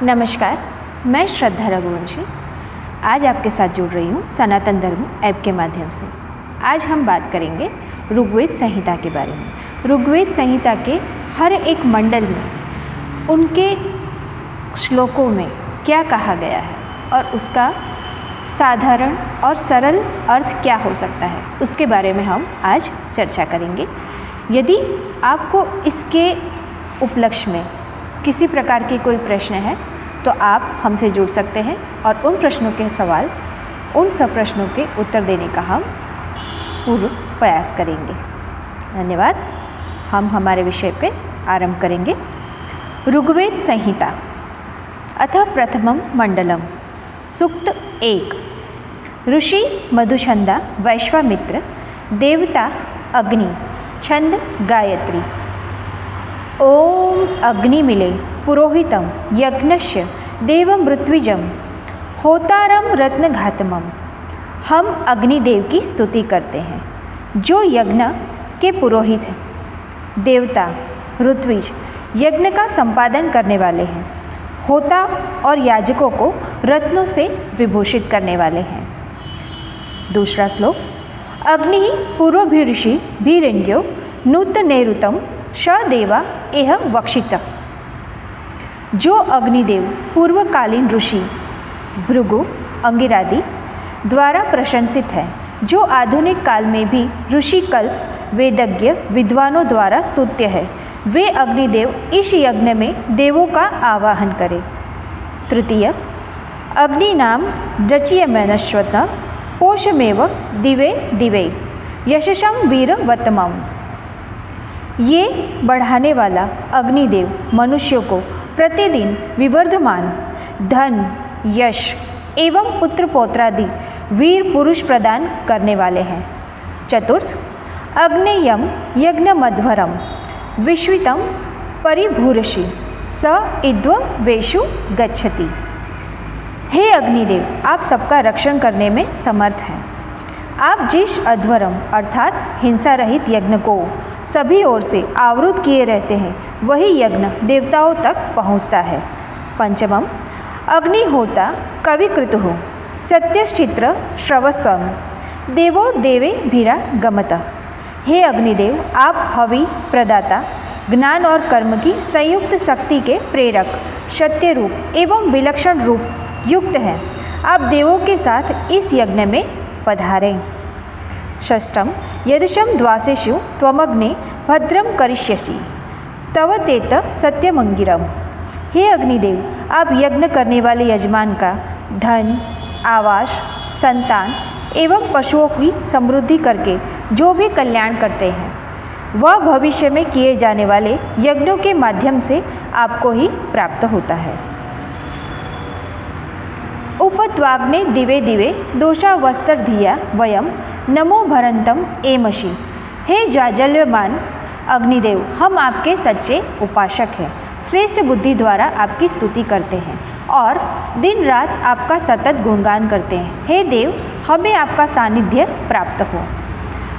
नमस्कार, मैं श्रद्धा रघुवंशी आज आपके साथ जुड़ रही हूँ सनातन धर्म ऐप के माध्यम से। आज हम बात करेंगे ऋग्वेद संहिता के बारे में। ऋग्वेद संहिता के हर एक मंडल में उनके श्लोकों में क्या कहा गया है और उसका साधारण और सरल अर्थ क्या हो सकता है, उसके बारे में हम आज चर्चा करेंगे। यदि आपको इसके उपलक्ष्य में किसी प्रकार की कोई प्रश्न है तो आप हमसे जुड़ सकते हैं और उन प्रश्नों के उन सब प्रश्नों के उत्तर देने का हम पूर्ण प्रयास करेंगे। धन्यवाद। हम हमारे विषय पे आरंभ करेंगे। ऋग्वेद संहिता अथ प्रथमं मंडलम सूक्त 1। ऋषि मधुछंदा वैश्वामित्र देवता अग्नि छंद गायत्री। ओम अग्निमिले पुरोहितं यज्ञस्य देवमृत्विजं होतारं रत्नघातमं। हम अग्निदेव की स्तुति करते हैं जो यज्ञ के पुरोहित हैं, देवता ऋत्विज यज्ञ का संपादन करने वाले हैं, होता और याजकों को रत्नों से विभूषित करने वाले हैं। दूसरा श्लोक। अग्नि पूर्वभिऋषि भीरेन्द्यो नूतनेरुतं स देवा एह वक्षित। जो अग्निदेव पूर्वकालीन ऋषि भृगु अंगिरादि द्वारा प्रशंसित है, जो आधुनिक काल में भी ऋषि कल्प वेदज्ञ विद्वानों द्वारा स्तुत्य है, वे अग्निदेव इस यज्ञ में देवों का आवाहन करें। तृतीय। अग्नि नाम रचयमनश्वत पोषमेव दिवे दिवे यशसं वीरवतमम्। ये बढ़ाने वाला अग्निदेव मनुष्यों को प्रतिदिन विवर्धमान धन यश एवं पुत्र पौत्रादि वीर पुरुष प्रदान करने वाले हैं। चतुर्थ। अग्नेयम यज्ञमध्वरम विश्वितं परिभूरषि स इद्व वेषु गच्छति। हे अग्निदेव, आप सबका रक्षण करने में समर्थ हैं। आप जिस अध्वरम अर्थात हिंसा रहित यज्ञ को सभी ओर से आवृत किए रहते हैं, वही यज्ञ देवताओं तक पहुँचता है। पंचमम। अग्निहोता कविकृतुः सत्यश्चित्र श्रवस्त्वं देवो देवे भीरा गमतः। हे अग्निदेव, आप हवि प्रदाता ज्ञान और कर्म की संयुक्त शक्ति के प्रेरक सत्य रूप एवं विलक्षण रूप युक्त हैं। आप देवों के साथ इस यज्ञ में पधारें। षष्ठम। यदिशं द्वासेषु त्वमग्ने भद्रं करिष्यसि तव तेत सत्यमंगिरम। हे अग्निदेव, आप यज्ञ करने वाले यजमान का धन आवास संतान एवं पशुओं की समृद्धि करके जो भी कल्याण करते हैं, वह भविष्य में किए जाने वाले यज्ञों के माध्यम से आपको ही प्राप्त होता है। उपत्वाग्ने दिवे दिवे दोषा वस्त्र धिया वयम नमो भरंतम एमषि। हे जाजल्यमान अग्निदेव, हम आपके सच्चे उपासक हैं, श्रेष्ठ बुद्धि द्वारा आपकी स्तुति करते हैं और दिन रात आपका सतत गुणगान करते हैं। हे देव, हमें आपका सानिध्य प्राप्त हो।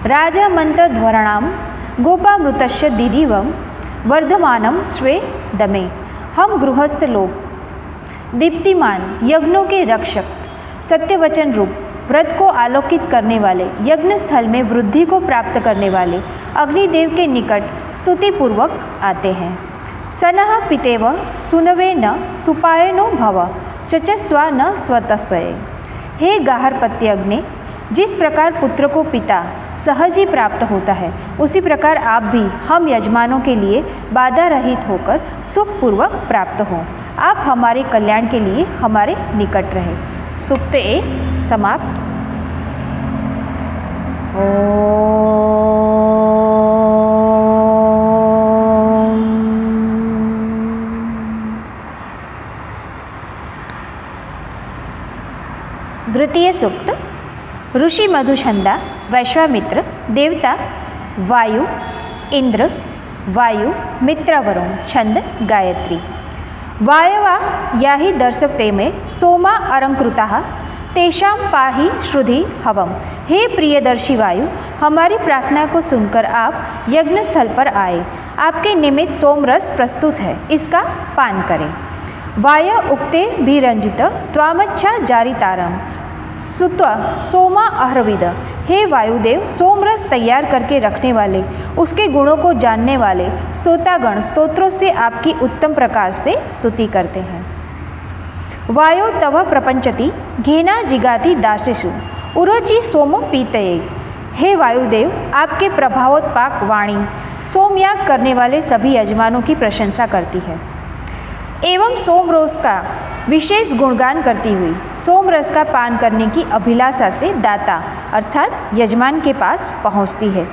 राजा मंत्रध्वरणाम गोपामृतस्य दिदिवम वर्धमानम स्वे दमे। हम गृहस्थ लोग दीप्तिमान यज्ञों के रक्षक सत्यवचन रूप व्रत को आलोकित करने वाले यज्ञ स्थल में वृद्धि को प्राप्त करने वाले अग्निदेव के निकट स्तुतिपूर्वक आते हैं। सनः पितेव सुनवे न सुपायनो भव चचस्वा न स्वतस्वये। हे गाहरपत्य अग्नि, जिस प्रकार पुत्र को पिता सहज ही प्राप्त होता है, उसी प्रकार आप भी हम यजमानों के लिए बाधा रहित होकर सुखपूर्वक प्राप्त हों। आप हमारे कल्याण के लिए हमारे निकट रहे। सूक्त 1 समाप्त। द्वितीय सूक्त। ऋषि मधुछंदा वैश्वामित्र देवता वायु इंद्र वायु मित्रवरुण छंद गायत्री। वायवा याहि दर्शते में सोमा अलंकृता तेषां पाहि श्रुधि हवम। हे प्रियदर्शी वायु, हमारी प्रार्थना को सुनकर आप यज्ञ स्थल पर आए। आपके निमित्त सोमरस प्रस्तुत है, इसका पान करें। वाय उक्ते भिरंजित त्वामच्छा जारितारम सुत्वा सोमा अहरविद। हे वायुदेव, सोमरस तैयार करके रखने वाले, उसके गुणों को जानने वाले स्तोतागण स्तोत्रों से आपकी उत्तम प्रकार से स्तुति करते हैं। वायो तव प्रपंचति घेना जिगाति दासेषु उरोचि सोम पीतये। हे वायुदेव, आपके प्रभावोत्पाक वाणी सोमयाग करने वाले सभी यजमानों की प्रशंसा करती है एवं सोमरस का विशेष गुणगान करती हुई सोमरस का पान करने की अभिलाषा से दाता अर्थात यजमान के पास पहुँचती है।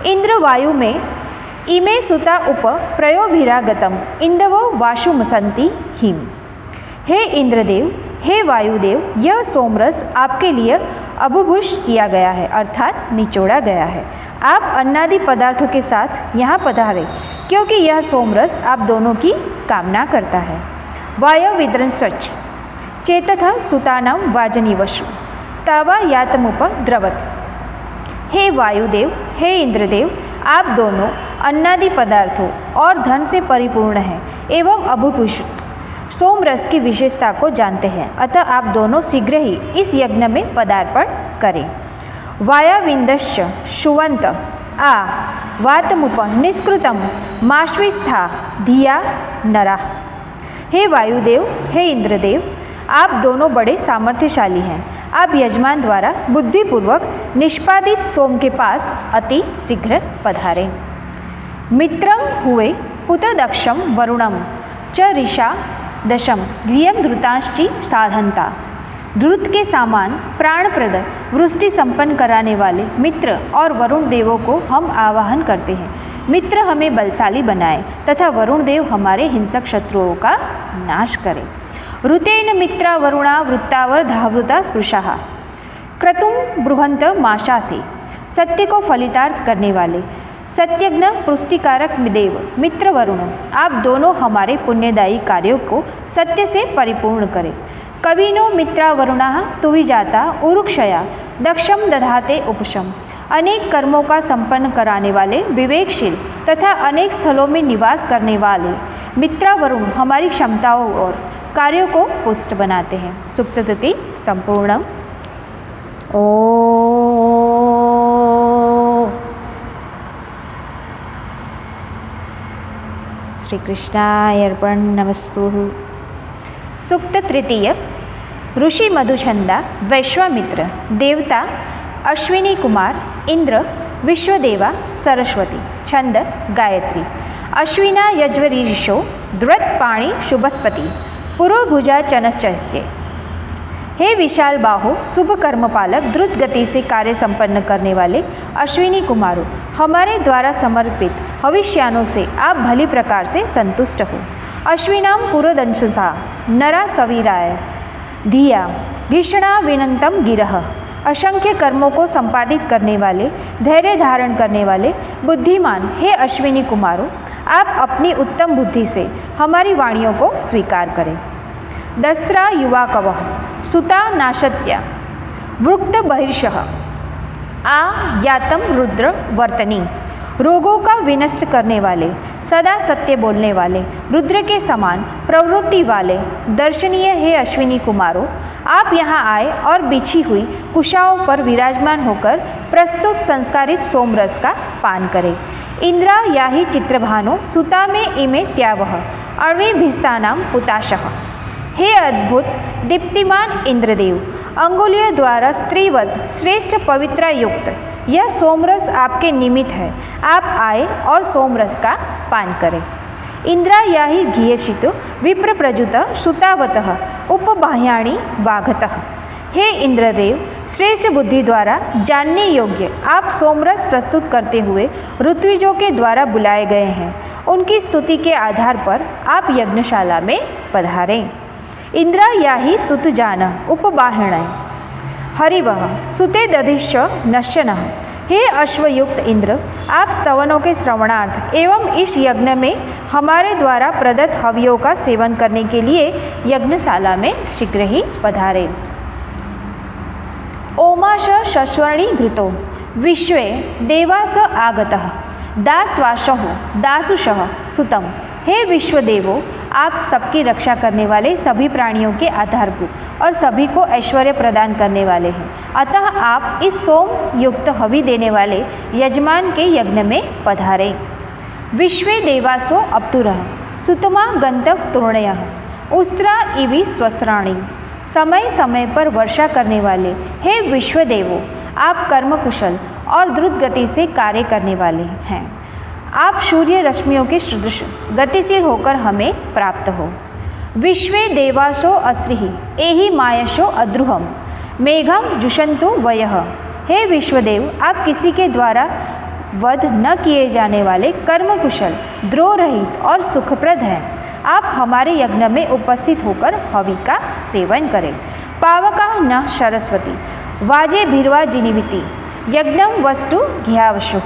इंद्र वायु में इमे सुता उप प्रयोभिरागतम इंदवो वाशुमसंति हिम। हे इंद्रदेव, हे वायुदेव, यह सोमरस आपके लिए अबुभुष किया गया है अर्थात निचोड़ा गया है। आप अन्नादि पदार्थों के साथ यहाँ पधारे क्योंकि यह सोमरस आप दोनों की कामना करता है। वाय विद्रंसच चेतथ सुतानां वाजनीवशु तावा यातमुप द्रवत। हे वायुदेव, हे इंद्रदेव, आप दोनों अन्नादि पदार्थों और धन से परिपूर्ण हैं एवं अभूभूषित सोमरस की विशेषता को जानते हैं, अतः आप दोनों शीघ्र ही इस यज्ञ में पदार्पण करें। वायाविंदश्च शुवंत आ वातमुप निष्कृतम माश्विस्था धिया नरा। हे वायुदेव, हे इंद्रदेव, आप दोनों बड़े सामर्थ्यशाली हैं। आप यजमान द्वारा बुद्धिपूर्वक निष्पादित सोम के पास अति शीघ्र पधारें। मित्रं हुए पुतदक्षम वरुणम च ऋषा दशम गृहम धृतांश्चि साधनता। धृत के सामान प्राणप्रद वृष्टि संपन्न कराने वाले मित्र और वरुण देवों को हम आवाहन करते हैं। मित्र हमें बलशाली बनाए तथा वरुण देव हमारे हिंसक शत्रुओं का नाश करें। ऋतेन मित्रा वरुणा वृत्तावर धावृता स्पृशाः क्रतुम बृहंत माशाथे। सत्य को फलितार्थ करने वाले सत्यज्ञ पुष्टिकारक देव मित्र वरुण, आप दोनों हमारे पुण्यदायी कार्यों को सत्य से परिपूर्ण करें। कविनो मित्रा वरुणा तुविजाता उरुक्षया दक्षम दधाते उपशम। अनेक कर्मों का संपन्न कराने वाले विवेकशील तथा अनेक स्थलों में निवास करने वाले मित्रा वरुण हमारी क्षमताओं और कार्यों को पुष्ट बनाते हैं। सुप्तति संपूर्णम। श्री कृष्णाय अर्पण नमस्तु। सूक्त तृतीय। ऋषि मधुछंदा वैश्वामित्र देवता अश्विनी कुमार इंद्र विश्वदेवा सरस्वती। छंद गायत्री। अश्विना यज्वरीषो द्रुतपाणि शुभस्पति पुरोभुजा चनश्चस्ते। हे विशाल बाहो शुभ कर्मपालक द्रुत गति से कार्य संपन्न करने वाले अश्विनी कुमारों, हमारे द्वारा समर्पित हविष्यानों से आप भली प्रकार से संतुष्ट हो। अश्विनाम पुरोदंशसा नरा सवीराय धिया भीषणा विनंतम गिरह। असंख्य कर्मों को संपादित करने वाले धैर्य धारण करने वाले बुद्धिमान हे अश्विनी कुमारों, आप अपनी उत्तम बुद्धि से हमारी वाणियों को स्वीकार करें। दस्रा युवा कवः सुता नाशत्या वृक्त बहिर्षः आ यातम रुद्र वर्तनी। रोगों का विनष्ट करने वाले सदा सत्य बोलने वाले रुद्र के समान प्रवृत्ति वाले दर्शनीय हे अश्विनी कुमारों, आप यहाँ आए और बिछी हुई कुशाओं पर विराजमान होकर प्रस्तुत संस्कारित सोमरस का पान करें। इंद्रा याहि चित्रभानो सुता में इमे त्यावह अण्विभिस्तानां पुताशः। हे अद्भुत दीप्तिमान इंद्रदेव, अंगुलियों द्वारा स्त्रीवत श्रेष्ठ पवित्रा युक्त यह सोमरस आपके निमित्त है। आप आए और सोमरस का पान करें। इंद्रा याहि घीयशित विप्र प्रजुत सुतावतः उपबाह्याणि वाघतः। हे इंद्रदेव, श्रेष्ठ बुद्धि द्वारा जानने योग्य आप सोमरस प्रस्तुत करते हुए ऋत्विजों के द्वारा बुलाए गए हैं। उनकी स्तुति के आधार पर आप यज्ञशाला में पधारें। इंद्रा याहि तुतजान उपबाहिण हरिवः सुते दधिश्च नश्चनः। हे अश्वयुक्त इंद्र, आप स्तवनों के श्रवणार्थ एवं इस यज्ञ में हमारे द्वारा प्रदत्त हवियों का सेवन करने के लिए यज्ञशाला में शीघ्र ही पधारे। ओमाश शश्वर्णी घृतो विश्वे देवास आगतः दासवासः दासुषः सुतम। हे विश्वदेवों, आप सबकी रक्षा करने वाले, सभी प्राणियों के आधारभूत और सभी को ऐश्वर्य प्रदान करने वाले हैं। अतः आप इस सोम युक्त हवि देने वाले यजमान के यज्ञ में पधारें। विश्वे देवासो अप्तुरः सुतमा गंतक तृणयः उस्त्रा इवि स्वस्राणि। समय समय पर वर्षा करने वाले हे विश्वदेवों, आप कर्म कुशल और द्रुत गति से कार्य करने वाले हैं। आप सूर्य रश्मियों के सदृश गतिशील होकर हमें प्राप्त हो। विश्वे देवासो अस्त्रिहि एहि मायशो अद्रुहम मेघम जुषंतु वयः। हे विश्वदेव, आप किसी के द्वारा वध न किए जाने वाले कर्म कुशल, द्रोह रहित और सुखप्रद हैं। आप हमारे यज्ञ में उपस्थित होकर हवि का सेवन करें। पावका न सरस्वती वाजे भिर्वा जिनिविति यज्ञम वस्तु घ्यावशु।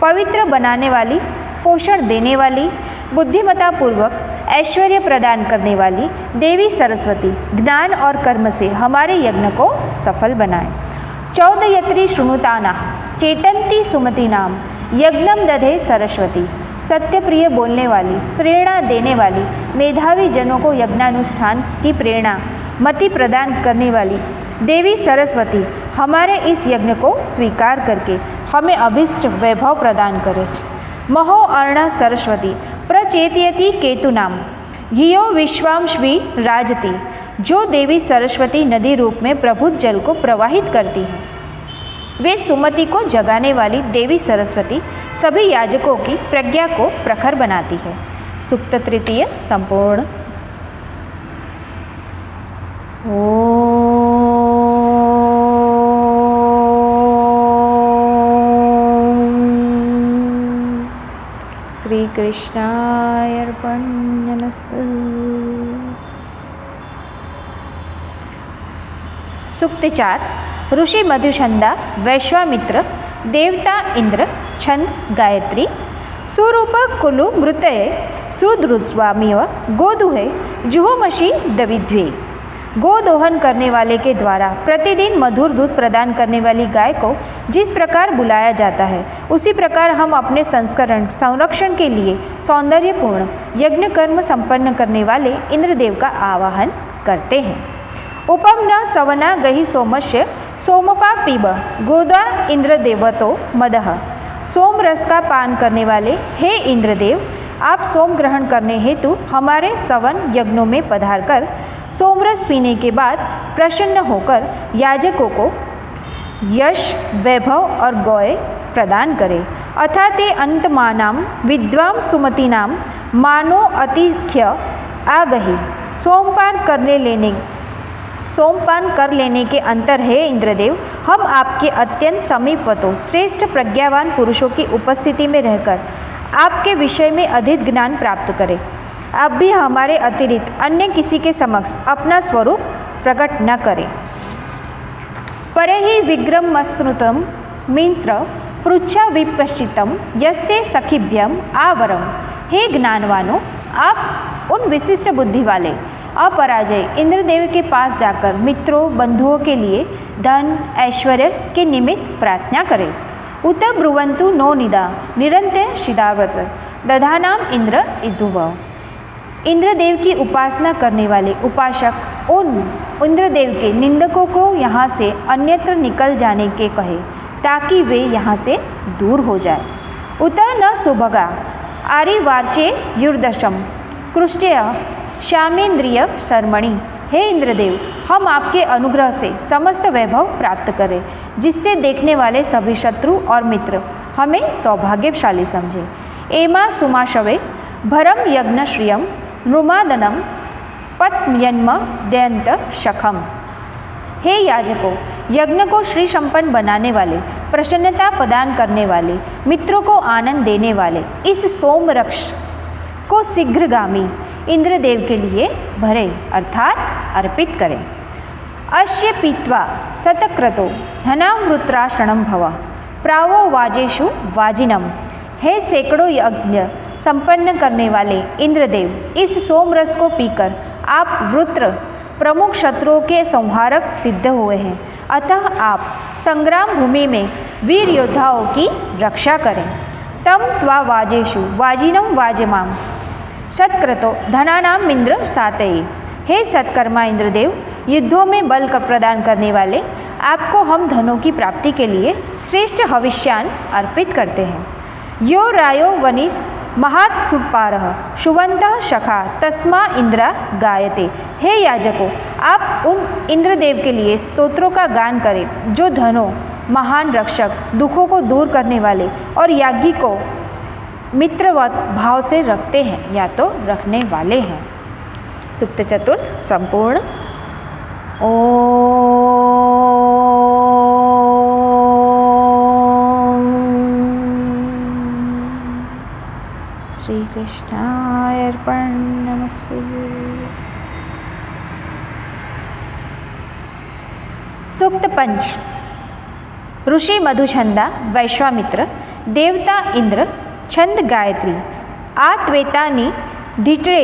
पवित्र बनाने वाली, पोषण देने वाली, बुद्धिमता पूर्वक ऐश्वर्य प्रदान करने वाली देवी सरस्वती ज्ञान और कर्म से हमारे यज्ञ को सफल बनाएं। चौदयत्री शृणुताना चेतंती सुमति नाम यज्ञम दधे सरस्वती। सत्य प्रिय बोलने वाली, प्रेरणा देने वाली, मेधावी जनों को यज्ञानुष्ठान की प्रेरणा मति प्रदान करने वाली देवी सरस्वती हमारे इस यज्ञ को स्वीकार करके हमें अभिष्ट वैभव प्रदान करे। महो अर्णा सरस्वती प्रचेतयति केतुनाम धियो विश्वांश्वी राजती। जो देवी सरस्वती नदी रूप में प्रभुत जल को प्रवाहित करती है, वे सुमति को जगाने वाली देवी सरस्वती सभी याजकों की प्रज्ञा को प्रखर बनाती है। सूक्त तृतीय संपूर्ण। श्री कृष्णाय अर्पणमस्तु। सूक्त 4। ऋषि मधुछंदा वैश्वामित्र देवता इंद्र छंद गायत्री सुरूप कुलु मृतये सुदृस्वामिव गोदुहे जुहोमषि दविद्वे। गोदोहन करने वाले के द्वारा प्रतिदिन मधुर दूध प्रदान करने वाली गाय को जिस प्रकार बुलाया जाता है, उसी प्रकार हम अपने संरक्षण के लिए सौंदर्यपूर्ण यज्ञ कर्म संपन्न करने वाले इंद्रदेव का आवाहन करते हैं। उपम न सवना गहि सोमस्य सोमपा पीब गोदा इंद्रदेवतो मदः। सोम रस का पान करने वाले हे इंद्रदेव, आप सोम ग्रहण करने हेतु हमारे सवन यज्ञों में पधारकर सोमरस पीने के बाद प्रसन्न होकर याजकों को यश, वैभव और गौय प्रदान करें। अथा ते अंतमानाम विद्वाम सुमतीनाम मानो अतिख्य आगहि। सोमपान कर लेने के अंतर है इंद्रदेव, हम आपके अत्यंत समीपतों श्रेष्ठ प्रज्ञावान पुरुषों की उपस्थिति में रहकर आपके विषय में अधिक ज्ञान प्राप्त करें। आप भी हमारे अतिरिक्त अन्य किसी के समक्ष अपना स्वरूप प्रकट न करें। परहि विग्रहमस्तृतम मित्र पृच्छा विपश्चितम यस्ते सखिभ्यम आवरम। हे ज्ञानवानों, आप उन विशिष्ट बुद्धि वाले अपराजय इंद्रदेव के पास जाकर मित्रों बंधुओं के लिए धन ऐश्वर्य के निमित्त प्रार्थना करें। उत ब्रुवंतु नो निदा निरंतर शिदावत दधानाम इंद्र इदुव। इंद्रदेव की उपासना करने वाले उपासक उन इंद्रदेव के निंदकों को यहाँ से अन्यत्र निकल जाने के कहे, ताकि वे यहाँ से दूर हो जाए। उत न सुभगा आरिवार्चे युर्दशम कृष्टय श्यामेन्द्रिय शर्मणि। हे इंद्रदेव, हम आपके अनुग्रह से समस्त वैभव प्राप्त करें, जिससे देखने वाले सभी शत्रु और मित्र हमें सौभाग्यशाली समझे। एमा सुमाशवे भरम यज्ञ श्रियम नृमादनम पद्मयन्म दयंत शखम। हे याजकों, यज्ञ को श्री संपन्न बनाने वाले, प्रसन्नता प्रदान करने वाले, मित्रों को आनंद देने वाले इस सोम रक्ष को शीघ्रगामी इंद्रदेव के लिए भरे अर्थात अर्पित करें। अश्य पीत्वा शतक्रतो धनावृत्राशरणम भव प्रावो वाजेषु वाजिनम। हे सैकड़ों यज्ञ संपन्न करने वाले इंद्रदेव, इस सोमरस को पीकर आप वृत्र प्रमुख शत्रुओं के संहारक सिद्ध हुए हैं। अतः आप संग्राम भूमि में वीर योद्धाओं की रक्षा करें। तम त्वा वाजेषु वाजिनम वाजमाम। सत्क्रतो धनानाम इंद्र सातये। हे सत्कर्मा इंद्रदेव, युद्धों में बल प्रदान करने वाले, आपको हम धनों की प्राप्ति के लिए श्रेष्ठ हविष्यान अर्पित करते हैं। यो रायो वनिश महात सुपारह शुवंतः शखा तस्मा इंद्रा गायते। हे याजकों, आप उन इंद्रदेव के लिए स्तोत्रों का गान करें जो धनों, महान रक्षक, दुखों को दूर करने वाले और याज्ञी को मित्रवत भाव से रखते हैं या तो रखने वाले हैं। सूक्त चतुर्थ संपूर्ण। ओम श्री कृष्णाय अर्पणमस्तु। सूक्त पंच। ऋषि मधुछंदा वैश्वामित्र, देवता इंद्र, छंद गायत्री, आत्वेतानि धिट्रे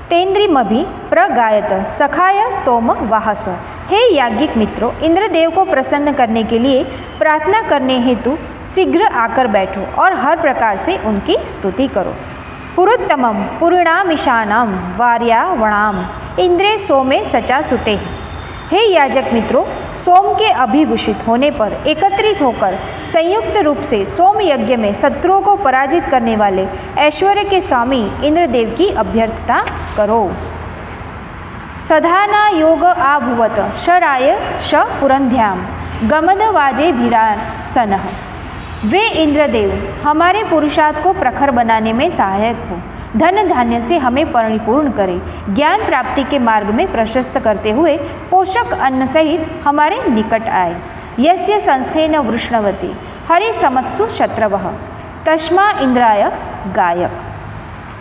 तेन्द्रिमभि प्रगायत सखाय स्तोम वाहस। हे याज्ञिक मित्रों, इंद्रदेव को प्रसन्न करने के लिए प्रार्थना करने हेतु शीघ्र आकर बैठो और हर प्रकार से उनकी स्तुति करो। पुरुत्तमम पुरीणामीशानम वार्यावणाम इंद्रे सोमे सचा सुते। हे याजक मित्रों, सोम के अभिभूषित होने पर एकत्रित होकर संयुक्त रूप से सोम यज्ञ में शत्रुओं को पराजित करने वाले ऐश्वर्य के स्वामी इंद्रदेव की अभ्यर्थना करो। सधाना योग आभुवत शराय श पुरंध्याम गमदवाजे भिरासन। वे इंद्रदेव हमारे पुरुषार्थ को प्रखर बनाने में सहायक हो, धन धान्य से हमें परिपूर्ण करें, ज्ञान प्राप्ति के मार्ग में प्रशस्त करते हुए पोषक अन्न सहित हमारे निकट आए। यस्य संस्थेन वृष्णवती हरि समत्सु शत्रवः तस्मा इंद्राय गायक।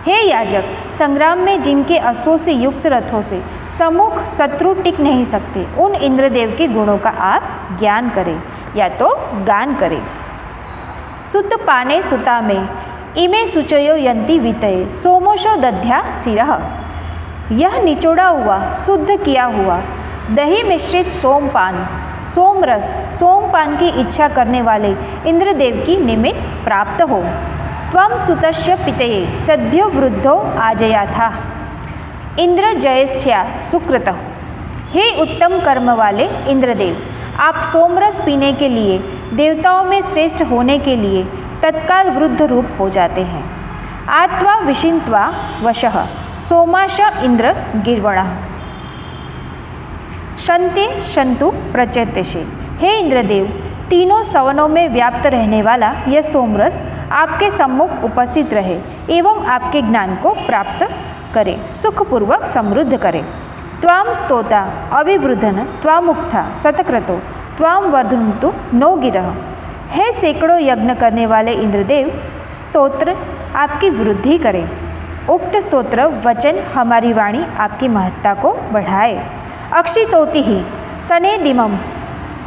हे याजक, संग्राम में जिनके अश्वों से युक्त रथों से सम्मुख शत्रु टिक नहीं सकते, उन इंद्रदेव के गुणों का आप ज्ञान करें या तो गान करें। सुत पाने सुता में इमे सुचयो यंती वितये सोमोशो दध्या सिरह। यह निचोड़ा हुआ, शुद्ध किया हुआ दही मिश्रित सोमपान, सोमरस, सोमपान की इच्छा करने वाले इंद्रदेव की निमित्त प्राप्त हो। त्वं सुतस्य पितये सद्यो वृद्धो आजया था इंद्र जयस्थ्या सुकृत। हे उत्तम कर्म वाले इंद्रदेव, आप सोमरस पीने के लिए, देवताओं में श्रेष्ठ होने के लिए तत्काल वृद्ध रूप हो जाते हैं। आत्वा विशिन्त्वा वशः सोमाश इंद्र गिर्वणः शन्ते शन्तु प्रचेत्यसे। हे इंद्रदेव, तीनों सवनों में व्याप्त रहने वाला यह सोमरस आपके सम्मुख उपस्थित रहे एवं आपके ज्ञान को प्राप्त करे, सुखपूर्वक समृद्ध करे। त्वां स्तोता अविवृधन त्वामुक्था सतक्रतो त्वां वर्धन्तु नो गिरः। हे सैकड़ों यज्ञ करने वाले इंद्रदेव, स्तोत्र आपकी वृद्धि करें। उक्त स्तोत्र वचन हमारी वाणी आपकी महत्ता को बढ़ाए। अक्षितोति ही सनेदिमं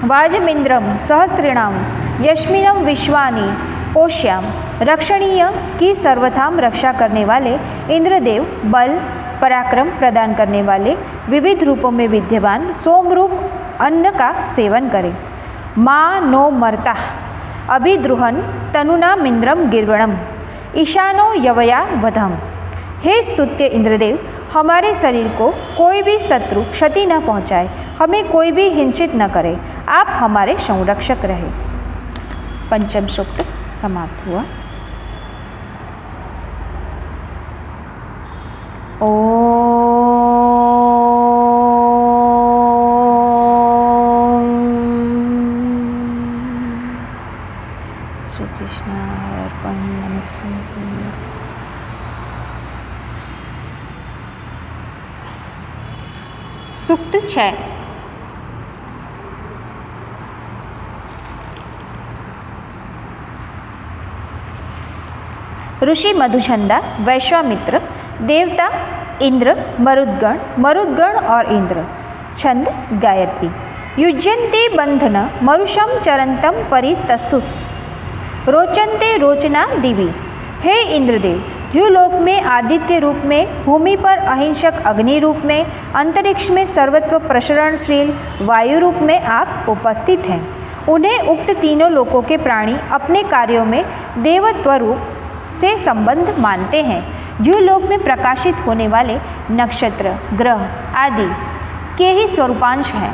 वाजमिंद्रम सहस्त्रिणाम यश्मिनम विश्वानि पोष्याम। रक्षणीय की सर्वथाम रक्षा करने वाले इंद्रदेव बल पराक्रम प्रदान करने वाले विविध रूपों में विद्यमान सोमरूप अन्न का सेवन करें। माँ नो मर्ता अभिद्रुहन तनुनामिंद्रम गिर्वणम ईशानो यवया वधम। हे स्तुत्य इंद्रदेव, हमारे शरीर को कोई भी शत्रु क्षति न पहुँचाए, हमें कोई भी हिंसित न करे, आप हमारे संरक्षक रहे। पंचम सूक्त समाप्त हुआ। श्री कृष्ण अर्पणमस्तु। सूक्त 6। ऋषि मधुछंदा वैश्वामित्र, देवता इंद्र, मरुद्गण, मरुद्गण और इंद्र, छंद गायत्री। युज्यन्ते बंधन मरुषम चरंतम परितस्तुत रोचन्ते रोचना दिवी। हे इंद्रदेव, युलोक में आदित्य रूप में, भूमि पर अहिंसक अग्नि रूप में, अंतरिक्ष में सर्वत्व प्रसरणशील वायु रूप में आप उपस्थित हैं। उन्हें उक्त तीनों लोकों के प्राणी अपने कार्यों में देवत्व रूप से संबंध मानते हैं। द्युलोक में प्रकाशित होने वाले नक्षत्र, ग्रह आदि के ही स्वरूपांश हैं।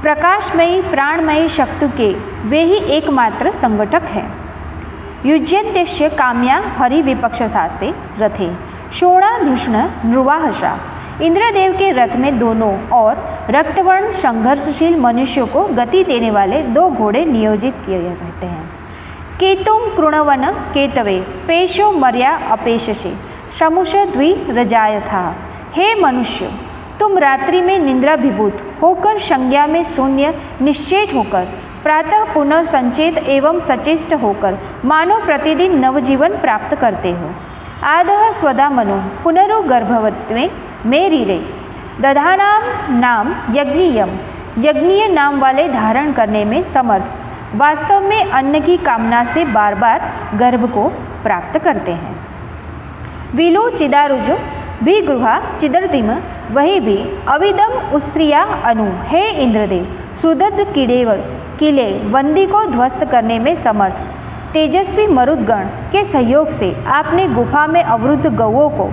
प्रकाशमयी प्राणमयी शक्ति के वे ही एकमात्र संगठक हैं। युज्यन्त्यस्य काम्या हरिविपक्षसास्ते रथे शोणाधृष्ण नृवाहसा। इंद्रदेव के रथ में दोनों और रक्तवर्ण संघर्षशील मनुष्यों को गति देने वाले 2 घोड़े नियोजित किए रहते हैं। केतुम कृणवन केतवे पेशो मर्या अपेशसे शमुष द्विरजायथा। हे मनुष्य, तुम रात्रि में निद्राभिभूत होकर, संज्ञा में शून्य निश्चेत होकर, प्रातः पुनः संचेत एवं सचेष्ट होकर मानो प्रतिदिन नवजीवन प्राप्त करते हो। आदः स्वदा मनो पुनरुगर्भवत्वे मेरीरे दधानाम नाम यज्ञीयम। यज्ञीय नाम वाले धारण करने में समर्थ वास्तव में अन्न की कामना से बार बार गर्भ को प्राप्त करते हैं। विलो चिदारुजो भी गृहा चिदर्तिम वही भी अविदम उस्त्रिया अनु। हे इंद्रदेव, सुदृढ़ किले बंदी को ध्वस्त करने में समर्थ तेजस्वी मरुदगण के सहयोग से आपने गुफा में अवरुद्ध गौओं को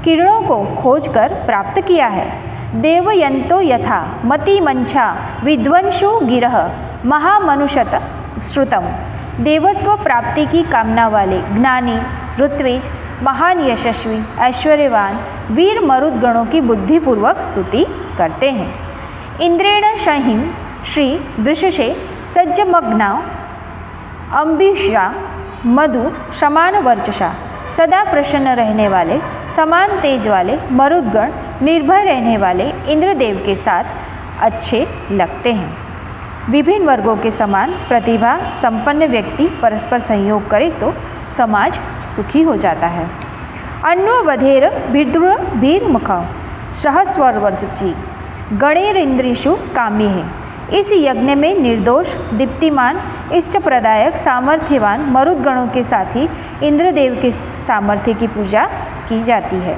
किरणों को खोजकर प्राप्त किया है। देवयंतो यथा मतिमंछा विध्वंसो गिरह महामनुषत श्रुतम। देवत्व प्राप्ति की कामना वाले ज्ञानी, ऋत्विज, महान यशस्वी, ऐश्वर्यवान वीर मरुदगणों की बुद्धिपूर्वक स्तुति करते हैं। इंद्रेण सहिं श्री दृशसे सज्जमग्ना अम्बिषा मधु समान वर्चसा। सदा प्रसन्न रहने वाले, समान तेज वाले मरुदगण निर्भय रहने वाले इंद्रदेव के साथ अच्छे लगते हैं। विभिन्न वर्गों के समान प्रतिभा संपन्न व्यक्ति परस्पर सहयोग करे तो समाज सुखी हो जाता है। अन्ववधेर विद्रुह वीरमुख सहस्वर्वजी गणेरिंद्रिषु काम्य है। इस यज्ञ में निर्दोष, दीप्तिमान, इष्टप्रदायक, सामर्थ्यवान मरुदगणों के साथ ही इंद्रदेव के सामर्थ्य की पूजा की जाती है।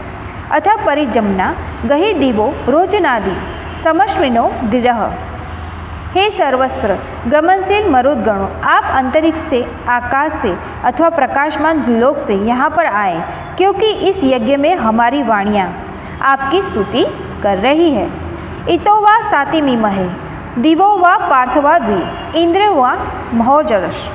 अतः परिजमना गही दिवो रोचनादि समश्विनो गिरह। हे सर्वस्त्र गमनशील मरुदगणों, आप अंतरिक्ष से, आकाश से अथवा प्रकाशमान लोक से यहाँ पर आए, क्योंकि इस यज्ञ में हमारी वाणियाँ आपकी स्तुति कर रही है। इतो वा सातिमीमहे दिवो वा पार्थवा द्वि इंद्र वा महोजरश।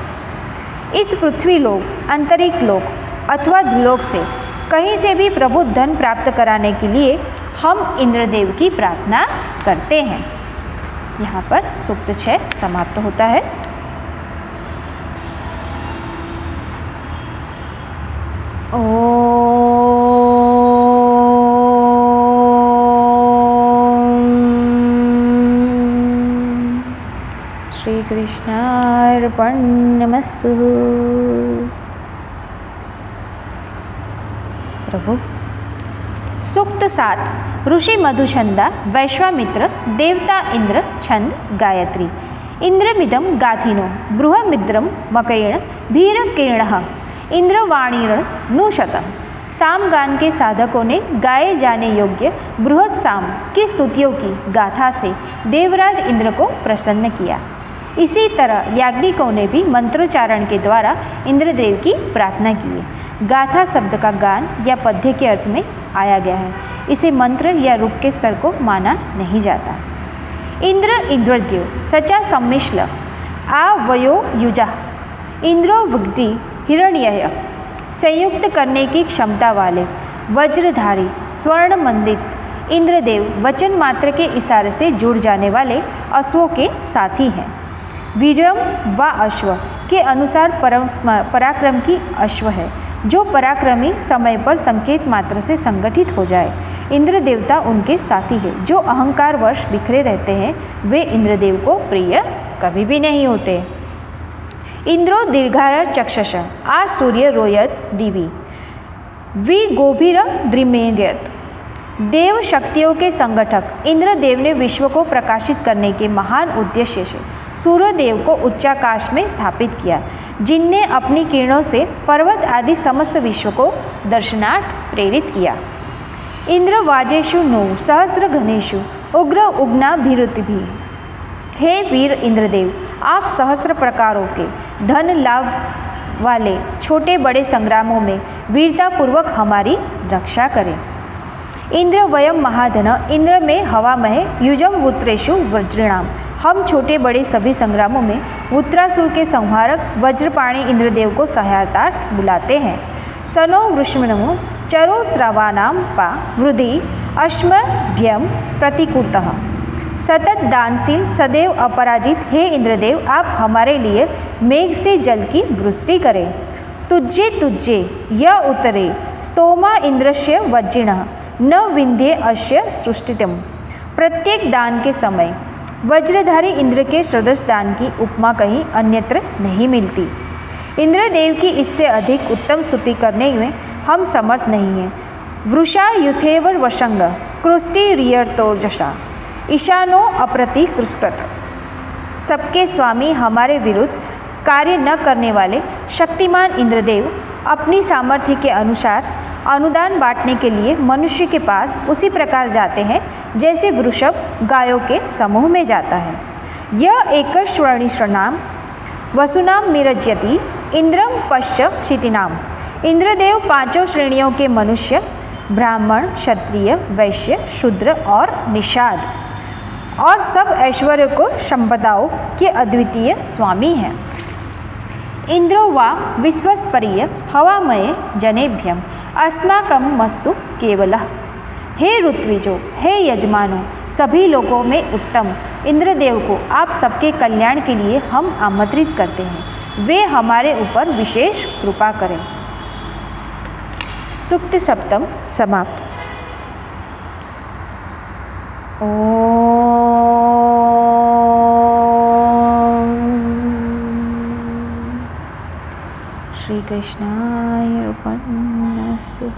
इस पृथ्वी लोक, अंतरिक्ष लोक अथवा द्विलोक से कहीं से भी प्रभु धन प्राप्त कराने के लिए हम इंद्रदेव की प्रार्थना करते हैं। यहाँ पर सूक्त 6 समाप्त होता है। श्री कृष्णार्पणमस्तु। प्रभु। सूक्त 7 ऋषि मधुछंदा वैश्वामित्र देवता इंद्र छंद गायत्री। इंद्रमिदं गाथिनो बृहमिद्रं मकैण भीरकिरणः इंद्रवाणीर्ण नुशत। सामगान के साधकों ने गाए जाने योग्य बृहद साम की स्तुतियों की गाथा से देवराज इंद्र को प्रसन्न किया। इसी तरह याज्ञिकों ने भी मंत्रोच्चारण के द्वारा इंद्रदेव की प्रार्थना की है। गाथा शब्द का गान या पद्य के अर्थ में आया गया है। इसे मंत्र या रूप के स्तर को माना नहीं जाता। इंद्र इंद्रद्यो सचा सम्मिश्ल आवयो युजा इंद्रो विग्धि हिरण्यय। संयुक्त करने की क्षमता वाले वज्रधारी स्वर्ण मंडित इंद्रदेव वचन मात्र के इशारे से जुड़ जाने वाले अश्वों के साथी हैं। वीरम व अश्व के अनुसार पराक्रम की अश्व है, जो पराक्रमी समय पर संकेत मात्र से संगठित हो जाए। इंद्र देवता उनके साथी है। जो अहंकार वश बिखरे रहते हैं वे इंद्रदेव को प्रिय कभी भी नहीं होते। इंद्रो दीर्घाय चक्षस आ सूर्य रोयत दिवी वि गोभीर द्रिमेयत। देव शक्तियों के संगठक इंद्रदेव ने विश्व को प्रकाशित करने के महान उद्देश्य से सूर्यदेव को उच्चाकाश में स्थापित किया, जिनने अपनी किरणों से पर्वत आदि समस्त विश्व को दर्शनार्थ प्रेरित किया। इंद्र वाजेशु नो सहस्त्र घनेशु उग्र उग्ना भीरुतिभि। हे वीर इंद्रदेव, आप सहस्त्र प्रकारों के धन लाभ वाले छोटे बड़े संग्रामों में वीरतापूर्वक हमारी रक्षा करें। इंद्र वयम महाधन, इंद्र में हवा महे युजम वृत्रेषु वज्रिणाम। हम छोटे बड़े सभी संग्रामों में वृत्रासुर के संहारक वज्रपाणी इंद्रदेव को सहायतार्थ बुलाते हैं। सनो वृष्णिमो चरो श्रावानाम पा वृद्धि अश्मभ्यम प्रतिकूलतः। सतत दानशील सदैव अपराजित हे इंद्रदेव, आप हमारे लिए मेघ से जल की वृष्टि करें। तुज्जे तुज्जे य उतरे स्तोमा इंद्रस्य वज्रिणः न विंध्ये अश्य सृष्टितम। प्रत्येक दान के समय वज्रधारी इंद्र के सदृश दान की उपमा कहीं अन्यत्र नहीं मिलती। इंद्रदेव की इससे अधिक उत्तम स्तुति करने में हम समर्थ नहीं हैं। वृषा युथेवर वशंग कृष्टि रियर्तोजशा ईशानो अप्रति कृष्कृत। सबके स्वामी हमारे विरुद्ध कार्य न करने वाले शक्तिमान इंद्रदेव अपनी सामर्थ्य के अनुसार अनुदान बांटने के लिए मनुष्य के पास उसी प्रकार जाते हैं जैसे वृषभ गायों के समूह में जाता है। यह एक श्रेणीश्रणाम वसुनाम मिरज्यति इंद्रम पश्च क्षितिनाम। इंद्रदेव पांचों श्रेणियों के मनुष्य, ब्राह्मण, क्षत्रिय, वैश्य, शूद्र और निषाद और सब ऐश्वर्य को संपदाओं के अद्वितीय स्वामी हैं। इंद्रो वा विश्वस्परीय हवामय जनेभ्यम अस्माकं मस्तु केवलः। हे ऋत्विजों, हे यजमानों, सभी लोगों में उत्तम इंद्रदेव को आप सबके कल्याण के लिए हम आमंत्रित करते हैं। वे हमारे ऊपर विशेष कृपा करें। सूक्त सप्तम समाप्त। श्री कृष्णाय अर्पणमस्तु।